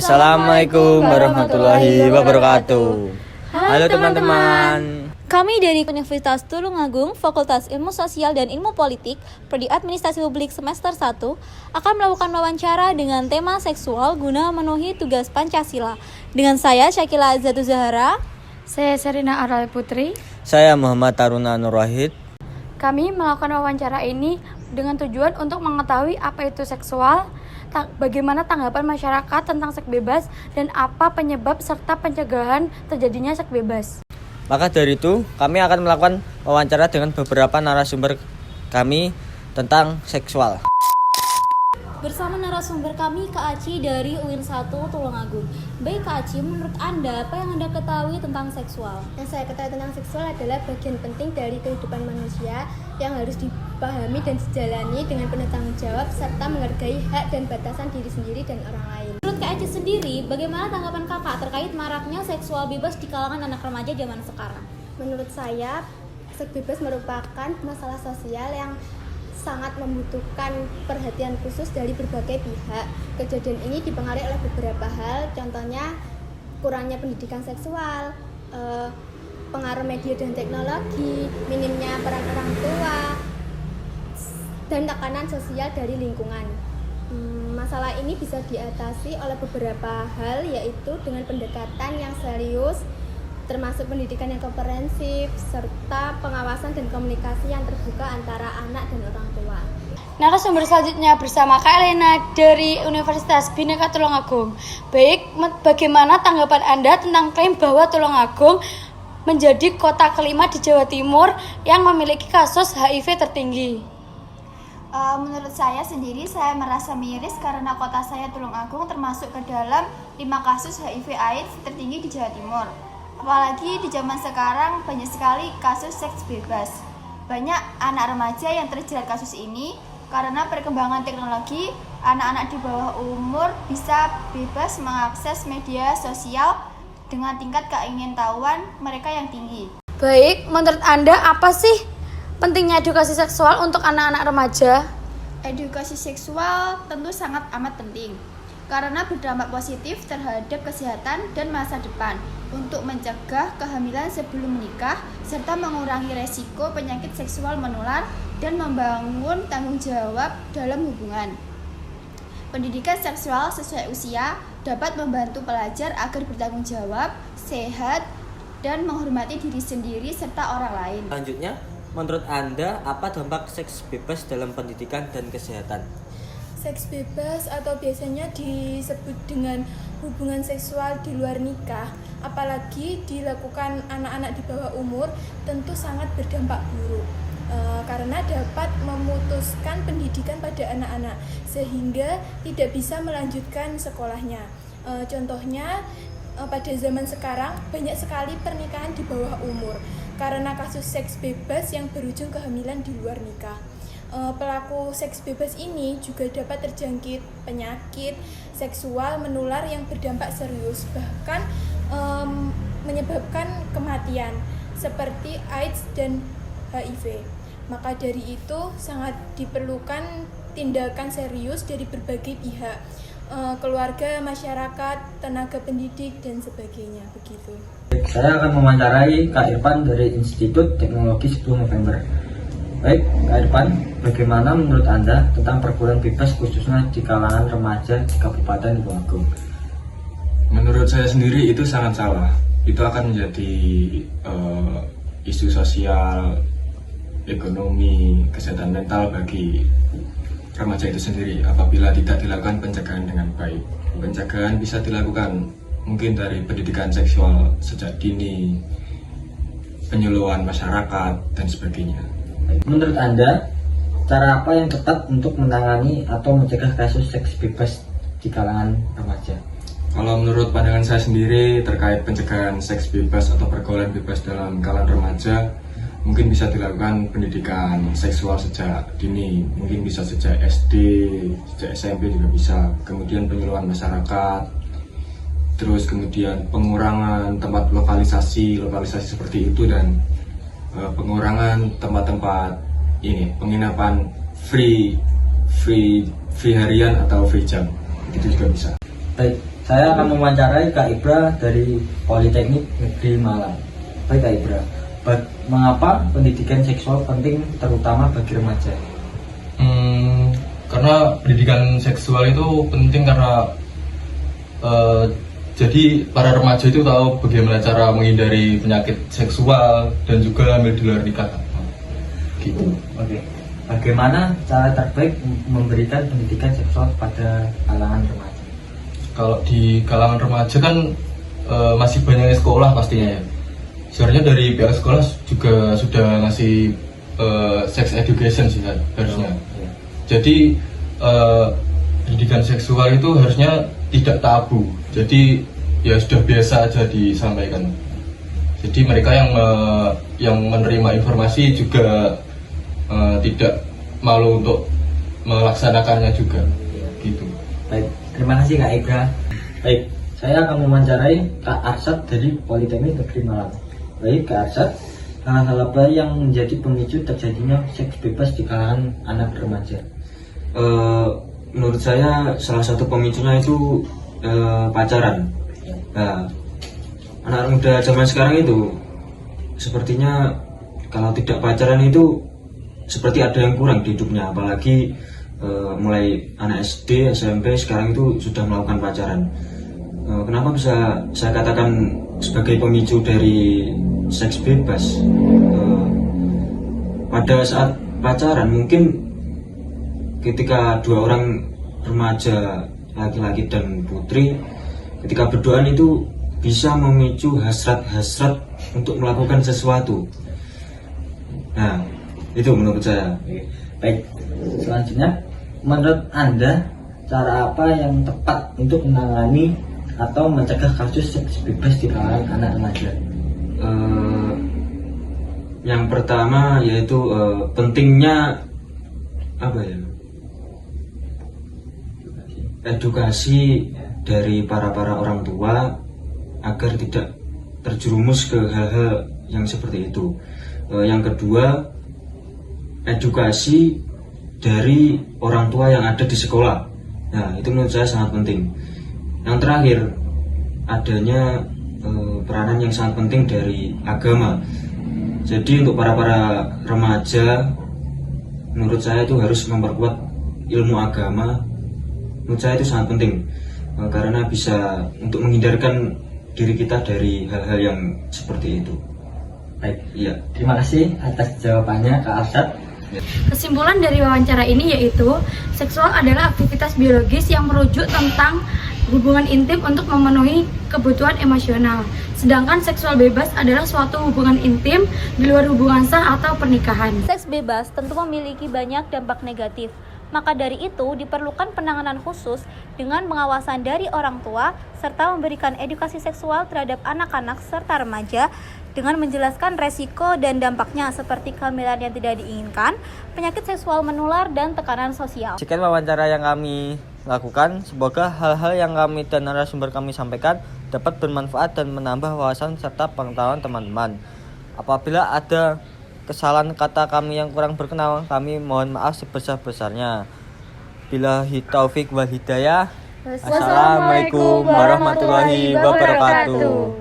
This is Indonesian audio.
Assalamualaikum warahmatullahi wabarakatuh. Halo teman-teman. Kami dari Universitas Tulungagung, Fakultas Ilmu Sosial dan Ilmu Politik, Prodi Administrasi Publik semester 1, akan melakukan wawancara dengan tema seksual guna memenuhi tugas Pancasila. Dengan saya, Syakila Azatu Zahara. Saya Serina Aral Putri. Saya Muhammad Taruna Nur Wahid. Kami melakukan wawancara ini dengan tujuan untuk mengetahui apa itu seksual, bagaimana tanggapan masyarakat tentang seks bebas, dan apa penyebab serta pencegahan terjadinya seks bebas. Maka dari itu, kami akan melakukan wawancara dengan beberapa narasumber kami tentang seksual. Bersama narasumber kami, Kak Aci dari UIN 1 Tulungagung. Baik Kak Aci, menurut Anda, apa yang Anda ketahui tentang seksual? Yang saya ketahui tentang seksual adalah bagian penting dari kehidupan manusia yang harus dipahami dan dijalani dengan penuh tanggung jawab serta menghargai hak dan batasan diri sendiri dan orang lain. Menurut Kak Aci sendiri, bagaimana tanggapan Kakak terkait maraknya seksual bebas di kalangan anak remaja zaman sekarang? Menurut saya, seks bebas merupakan masalah sosial yang sangat membutuhkan perhatian khusus dari berbagai pihak. Kejadian ini dipengaruhi oleh beberapa hal, contohnya kurangnya pendidikan seksual, pengaruh media dan teknologi, minimnya peran orang tua, dan tekanan sosial dari lingkungan. Masalah ini bisa diatasi oleh beberapa hal, yaitu dengan pendekatan yang serius, termasuk pendidikan yang komprehensif, serta pengawasan dan komunikasi yang terbuka antara anak dan orang tua. Narasumber selanjutnya bersama Kak Elena dari Universitas Bhinneka Tulungagung. Baik, bagaimana tanggapan Anda tentang klaim bahwa Tulungagung menjadi kota kelima di Jawa Timur yang memiliki kasus HIV tertinggi? Menurut saya sendiri, saya merasa miris karena kota saya Tulungagung termasuk ke dalam 5 kasus HIV/AIDS tertinggi di Jawa Timur. Apalagi di zaman sekarang banyak sekali kasus seks bebas. Banyak anak remaja yang terjerat kasus ini karena perkembangan teknologi. Anak-anak di bawah umur bisa bebas mengakses media sosial dengan tingkat keingintahuan mereka yang tinggi. Baik, menurut Anda apa sih pentingnya edukasi seksual untuk anak-anak remaja? Edukasi seksual tentu sangat amat penting karena berdampak positif terhadap kesehatan dan masa depan untuk mencegah kehamilan sebelum menikah serta mengurangi resiko penyakit seksual menular dan membangun tanggung jawab dalam hubungan. Pendidikan seksual sesuai usia dapat membantu pelajar agar bertanggung jawab, sehat, dan menghormati diri sendiri serta orang lain. Selanjutnya, menurut Anda, apa dampak seks bebas dalam pendidikan dan kesehatan? Seks bebas atau biasanya disebut dengan hubungan seksual di luar nikah, apalagi dilakukan anak-anak di bawah umur, tentu sangat berdampak buruk karena dapat memutuskan pendidikan pada anak-anak sehingga tidak bisa melanjutkan sekolahnya. Contohnya pada zaman sekarang banyak sekali pernikahan di bawah umur karena kasus seks bebas yang berujung kehamilan di luar nikah. Pelaku seks bebas ini juga dapat terjangkit penyakit seksual menular yang berdampak serius, bahkan menyebabkan kematian seperti AIDS dan HIV. Maka dari itu sangat diperlukan tindakan serius dari berbagai pihak, keluarga, masyarakat, tenaga pendidik, dan sebagainya. Begitu. Saya akan mewawancarai Kak Irfan dari Institut Teknologi 10 November. Baik, Kak Irfan, bagaimana menurut Anda tentang pergaulan bebas khususnya di kalangan remaja di Kabupaten Tulungagung? Menurut saya sendiri itu sangat salah. Itu akan menjadi isu sosial, ekonomi, kesehatan mental bagi remaja itu sendiri apabila tidak dilakukan pencegahan dengan baik. Pencegahan bisa dilakukan mungkin dari pendidikan seksual sejak dini, penyuluhan masyarakat, dan sebagainya. Menurut Anda, cara apa yang tepat untuk menangani atau mencegah kasus seks bebas di kalangan remaja? Kalau menurut pandangan saya sendiri terkait pencegahan seks bebas atau pergaulan bebas dalam kalangan remaja, mungkin bisa dilakukan pendidikan seksual sejak dini, mungkin bisa sejak SD, sejak SMP juga bisa. Kemudian penyuluhan masyarakat, terus kemudian pengurangan tempat lokalisasi seperti itu, dan pengurangan tempat-tempat penginapan free harian atau free jam, itu juga bisa. Baik, Saya akan mewawancarai Kak Ibra dari Politeknik Negeri Malang. Baik Kak Ibra, mengapa pendidikan seksual penting terutama bagi remaja? Karena pendidikan seksual itu penting karena jadi para remaja itu tahu bagaimana cara menghindari penyakit seksual dan juga hamil di luar nikah. Gitu. Oke. Bagaimana cara terbaik memberikan pendidikan seksual pada kalangan remaja? Kalau di kalangan remaja kan masih banyak sekolah pastinya ya. Sebenarnya dari pihak sekolah juga sudah ngasih sex education sih harusnya. Jadi pendidikan seksual itu harusnya tidak tabu. Jadi ya sudah biasa aja disampaikan. Jadi mereka yang menerima informasi juga tidak malu untuk melaksanakannya juga. Gitu. Baik, terima kasih Kak Ibra. Baik, saya akan mewawancarai Kak Arsad dari Politeknik Negeri Malang. Baik Kak Arsad, hal-hal apa yang menjadi pemicu terjadinya seks bebas di kalangan anak remaja? Menurut saya salah satu pemicunya itu pacaran. Nah, anak muda zaman sekarang itu sepertinya kalau tidak pacaran itu seperti ada yang kurang di hidupnya, apalagi mulai anak SD, SMP sekarang itu sudah melakukan pacaran. Kenapa bisa saya katakan sebagai pemicu dari seks bebas? Pada saat pacaran mungkin ketika dua orang remaja laki-laki dan putri ketika berduaan itu bisa memicu hasrat-hasrat untuk melakukan sesuatu. Nah, itu menurut saya. Baik, selanjutnya menurut Anda cara apa yang tepat untuk menangani atau mencegah kasus seks bebas di kalangan anak remaja? Yang pertama yaitu pentingnya edukasi dari para orang tua agar tidak terjerumus ke hal-hal yang seperti itu. Yang kedua, edukasi dari orang tua yang ada di sekolah. Nah, itu menurut saya sangat penting. Yang terakhir, adanya peranan yang sangat penting dari agama. Jadi untuk para remaja, menurut saya itu harus memperkuat ilmu agama. Menurut saya itu sangat penting karena bisa untuk menghindarkan diri kita dari hal-hal yang seperti itu. Baik, Iya. terima kasih atas jawabannya Kak Arsad. Kesimpulan dari wawancara ini yaitu seksual adalah aktivitas biologis yang merujuk tentang hubungan intim untuk memenuhi kebutuhan emosional. Sedangkan seksual bebas adalah suatu hubungan intim di luar hubungan sah atau pernikahan. Seks bebas tentu memiliki banyak dampak negatif. Maka dari itu diperlukan penanganan khusus dengan pengawasan dari orang tua serta memberikan edukasi seksual terhadap anak-anak serta remaja dengan menjelaskan resiko dan dampaknya seperti kehamilan yang tidak diinginkan, penyakit seksual menular, dan tekanan sosial. Sekian wawancara yang kami lakukan. Semoga hal-hal yang kami dan narasumber kami sampaikan dapat bermanfaat dan menambah wawasan serta pengetahuan teman-teman. Apabila ada kesalahan kata kami yang kurang berkenan, kami mohon maaf sebesar-besarnya. Billahi taufik wal hidayah. Assalamualaikum warahmatullahi wabarakatuh.